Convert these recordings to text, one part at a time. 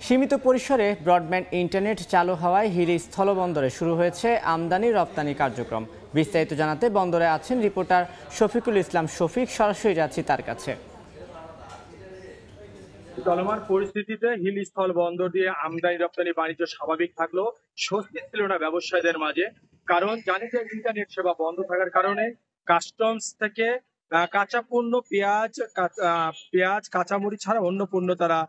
সীমিত পরিসরে broadband internet চালু হওয়ায় হিলি স্থলবন্দরে শুরু হয়েছে আমদানি রপ্তানি কার্যক্রম। বিস্তারিত জানাতে বন্দরে আছেন রিপোর্টার শফিকুল ইসলাম শফিক। সরাসরি যাচ্ছি তার কাছে। চলমান পরিস্থিতিতে হিলি স্থল বন্দর দিয়ে আমদানি রপ্তানি বাণিজ্য স্বাভাবিক থাকলেও স্বস্তি ছিল না ব্যবসায়ীদের মাঝে। কারণ জানি যে ইন্টারনেট সেবা বন্ধ থাকার কারণে কাস্টমস থেকে কাঁচা পণ্য পেঁয়াজ কাঁচামরিচ ছাড়া অন্য পণ্য তারা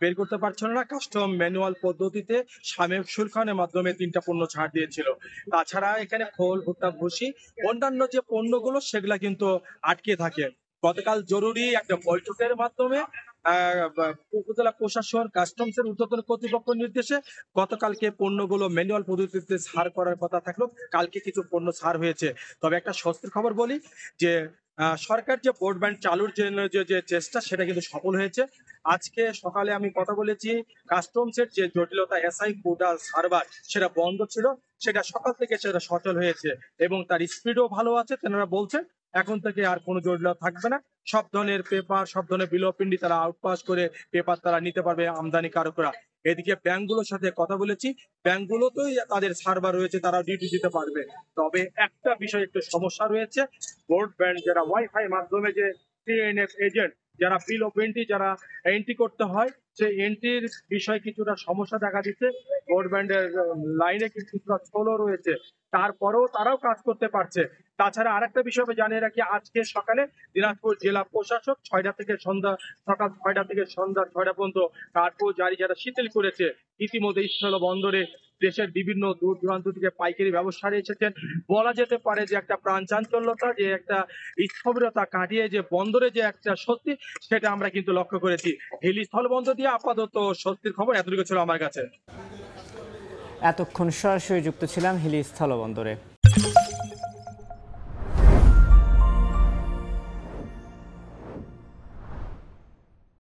বের করতে পারছিল না। কাস্টম ম্যানুয়াল পদ্ধতিতে সাময়িক শুল্কায়নের মাধ্যমে 3টা পণ্য ছাড় দিয়েছিল। তাছাড়া এখানে খোল ভুট্টা ভুসি অন্যান্য যে পণ্যগুলো সেগুলা কিন্তু আটকে থাকে। গতকাল জরুরি একটা বৈঠকের মাধ্যমে উপজেলা প্রশাসন কাস্টমস এর ঊর্ধ্বতন কর্তৃপক্ষ নির্দেশে গতকালকে পণ্যগুলো ম্যানুয়াল পদ্ধতিতে ছাড় করার কথা থাকলো, কালকে কিছু পণ্য ছাড় হয়েছে। তবে একটা স্বস্তির খবর বলি যে সরকার যে ব্রডব্যান্ড চালুর জন্য যে চেষ্টা সেটা কিন্তু সফল হয়েছে। আজকে সকালে আমি কথা বলেছি, কাস্টমস এর যে জটিলতা এসআই কোটা সার্ভার সেটা বন্ধ ছিল, সেটা সকাল থেকে সেটা সচল হয়েছে এবং তার স্পিডও ভালো আছে। তেনারা বলছে এখন থেকে আর কোনো জটিলতা থাকবে না। সব ধরনের পেপার, সব ধরনের বিল অফ পিন্ডি তারা আউটপাস করে পেপার তারা নিতে পারবে আমদানিকারকরা। এদিকে ব্যাংকগুলোর সাথে কথা বলেছি, ব্যাংকগুলোতেই তাদের সার্ভার রয়েছে, তারা ডিউটি দিতে পারবে। তবে একটা বিষয় একটু সমস্যা রয়েছে, ব্রডব্যান্ড যারা ওয়াইফাই মাধ্যমে যে টিএনএফ এজেন্ট যারা বিল অফ এন্ট্রি যারা এন্ট্রি করতে হয়, সেই এন্ট্রির বিষয়ে কিছুটা সমস্যা দেখা দিচ্ছে। ব্রডব্যান্ডের লাইনে কিছুটা স্লো রয়েছে, তারপরেও তারাও কাজ করতে পারছে। তাছাড়া আরেকটা বিষয় আমি জানিয়ে রাখি, আজকে সকালে দিনাজপুর জেলা প্রশাসক সকাল 6টা থেকে সন্ধ্যা 6টা পর্যন্ত কার্ফিউ জারি যারা শিথিল করেছে। ইতিমধ্যে স্থল বন্দরে দেশের বিভিন্ন দূর দূরান্ত থেকে পাইকারি ব্যবসায়ী এসেছেন। বলা যেতে পারে যে একটা প্রাণ চাঞ্চল্যতা, যে একটা স্থবিরতা কাটিয়ে যে বন্দরে যে একটা স্বস্তি, সেটা আমরা কিন্তু লক্ষ্য করেছি। হিলি স্থল বন্দর দিয়ে আপাতত স্বস্তির খবর এতটুকু ছিল আমার কাছে। এতক্ষণ সরাসরি যুক্ত ছিলাম হিলি স্থলবন্দরে।